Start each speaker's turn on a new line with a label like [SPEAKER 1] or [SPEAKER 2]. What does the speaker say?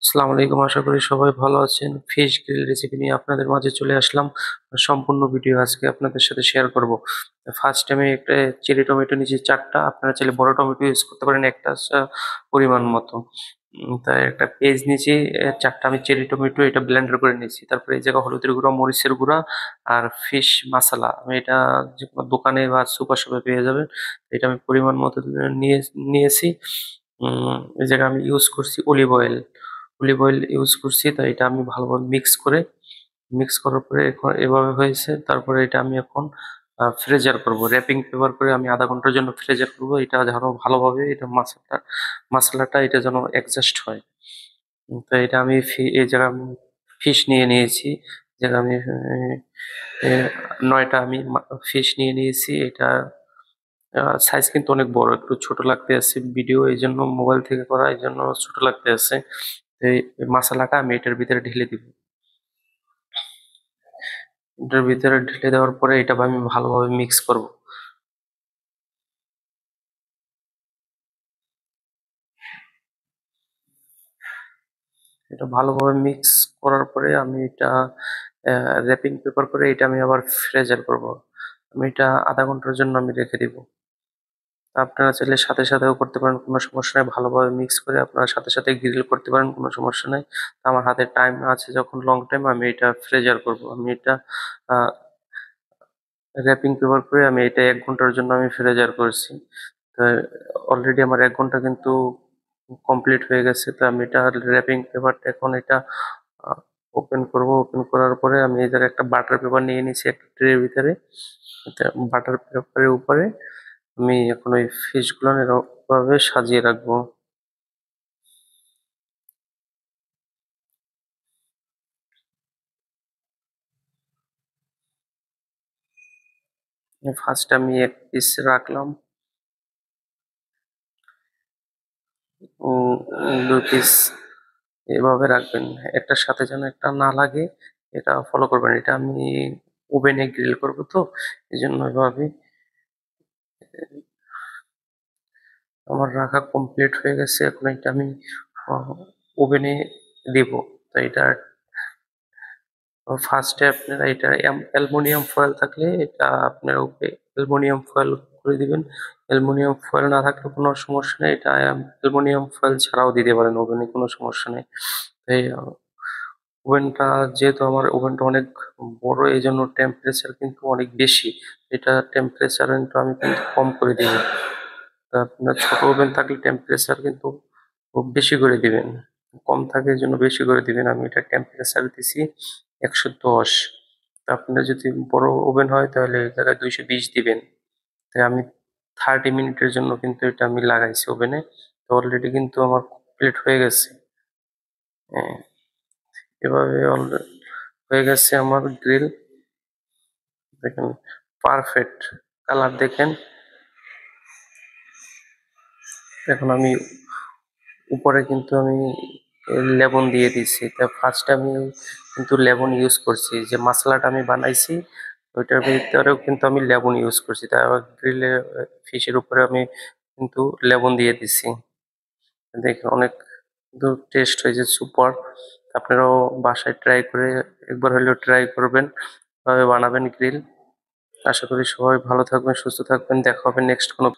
[SPEAKER 1] আসসালামু আলাইকুম। আশা করি সবাই ভালো আছেন। ফিশ গ্রিল রেসিপি নিয়ে আপনাদের মাঝে চলে আসলাম। সম্পূর্ণ ভিডিও আজকে আপনাদের সাথে শেয়ার করব। ফার্স্ট আমি একটা চেরি টমেটো নিয়েছি ৪ টা। আপনারা চাইলে বড় টমেটো ইউজ করতে পারেন ১ টা পরিমাণ মতো। তাই একটা পেঁয়াজ নিয়েছি ৪ টা আমি চেরি টমেটো এটা ব্লেন্ডার করে নিয়েছি। তারপরে এই জায়গায় হলুদের গুঁড়া, মরিচের গুঁড়া আর ফিশ মাসালা। আমি এটা যেকোনো দোকানে বা সুপার শপে পেয়ে যাবেন। এটা আমি পরিমাণ মতো নিয়েছি। এই জায়গায় আমি ইউজ করছি olive oil. Olive oil use করছি, তো এটা আমি ভালোভাবে মিক্স করার পরে এখন এভাবে হয়েছে। তারপরে এটা আমি এখন ফ্রেজার করব, র্যাপিং পেপার করে আমি আধা ঘন্টার জন্য ফ্রেজার করব। এটা যেন ভালোভাবে এটা মশলাটা এটা যেন অ্যাডজাস্ট হয়। তো এটা আমি এই জায়গায় আমি ফিশ নিয়ে নিয়েছি। যেটা আমি ৯টা আমি ফিশ নিয়ে নিয়েছি। এটা সাইজ কিন্তু অনেক বড়, একটু ছোট লাগতে আছে ভিডিও, এই জন্য মোবাইল থেকে করা, এই জন্য ছোট লাগতে আছে। এই মশলাটা আমি এটার ভিতরে ঢেলে দিব। এটার ভিতরে ঢেলে দেওয়ার পরে এটা আমি ভালোভাবে মিক্স করব। এটা ভালোভাবে মিক্স করার পরে আমি এটা র্যাপিং পেপার করে এটা আমি আবার ফ্রেজার করব। আমি এটা আধা ঘন্টার জন্য আমি রেখে দিব। আপনারা চাইলে সাথে সাথেও করতে পারেন, কোনো সমস্যা নেই। ভালোভাবে মিক্স করে আপনারা সাথে সাথে গ্রিল করতে পারেন, কোনো সমস্যা নেই। তো আমার হাতে টাইম আছে যখন লং টাইম, আমি এটা ফ্রেজার করব। আমি এটা র্যাপিং পেপার করে আমি এটা ১ ঘন্টার জন্য আমি ফ্রেজার করছি। তো অলরেডি আমার ১ ঘন্টা কিন্তু কমপ্লিট হয়ে গেছে। তো আমি এটা র্যাপিং পেপারটা এখন এটা ওপেন করব। ওপেন করার পরে আমি এই জায়গায় একটা বাটার পেপার নিয়ে নিয়েছি একটা ট্রের ভিতরে। বাটার পেপারের উপরে আমি এখন ওই ফিশগুলো এরকমভাবে সাজিয়ে রাখবো। ফার্স্ট আমি ১ পিস রাখলাম, ২ পিস এভাবে রাখবেন। একটার সাথে যেন একটা না লাগে, এটা ফলো করবেন। এটা আমি ওভেনে গ্রিল করব, তো এজন্য এভাবে আমার রাখা কমপ্লিট হয়ে গেছে। এখন এটা আমি ওভেনে দিব। তো এটা ফার্স্টে আপনারা এটা অ্যালুমিনিয়াম ফয়েল থাকলে এটা আপনার অ্যালুমিনিয়াম ফয়েল করে দিবেন। অ্যালুমিনিয়াম ফয়েল না থাকলে কোনো সমস্যা নেই, এটা অ্যালুমিনিয়াম ফয়েল ছাড়াও দিতে পারেন ওভেনে, কোনো সমস্যা নেই। এই ওভেনটা, যেহেতু আমার ওভেনটা অনেক বড়, এই জন্য টেম্পারেচার কিন্তু অনেক বেশি। এটা টেম্পারেচার কিন্তু আমি কিন্তু কম করে দিব। তা আপনার ছোট ওভেন থাকলে টেম্পারেচার কিন্তু খুব বেশি করে দিবেন, কম থাকে এই জন্য বেশি করে দিবেন। আমি এটা টেম্পারেচার দিছি ১১০। তা আপনার যদি বড় ওভেন হয় তাহলে এই জায়গায় ২২০ দিবেন। তাই আমি 30 মিনিটের জন্য কিন্তু এটা আমি লাগাইছি ওভেনে। তো অলরেডি কিন্তু আমার কমপ্লিট হয়ে গেছে। হ্যাঁ, এভাবে অলরেডি হয়ে গেছে আমার গ্রিল। দেখেন, পারফেক্ট কালার দেখেন। এখন আমি উপরে কিন্তু আমি লেবন দিয়ে দিচ্ছি। তা ফার্স্ট আমি কিন্তু লেবন ইউজ করছি, যে মশলাটা আমি বানাইছি ওইটার ভিতরেও কিন্তু আমি লেবন ইউজ করছি। তাই আবার গ্রিলে ফিশের উপরে আমি কিন্তু লেবন দিয়ে দিচ্ছি। দেখেন অনেক কিন্তু টেস্ট হয়েছে সুপার। আপনারাও বাসায় ট্রাই করে একবার হলেও ট্রাই করবেন, এভাবে বানাবেন গ্রিল। আশা করি সবাই ভালো থাকবেন, সুস্থ থাকবেন। দেখা হবে নেক্সট কোনো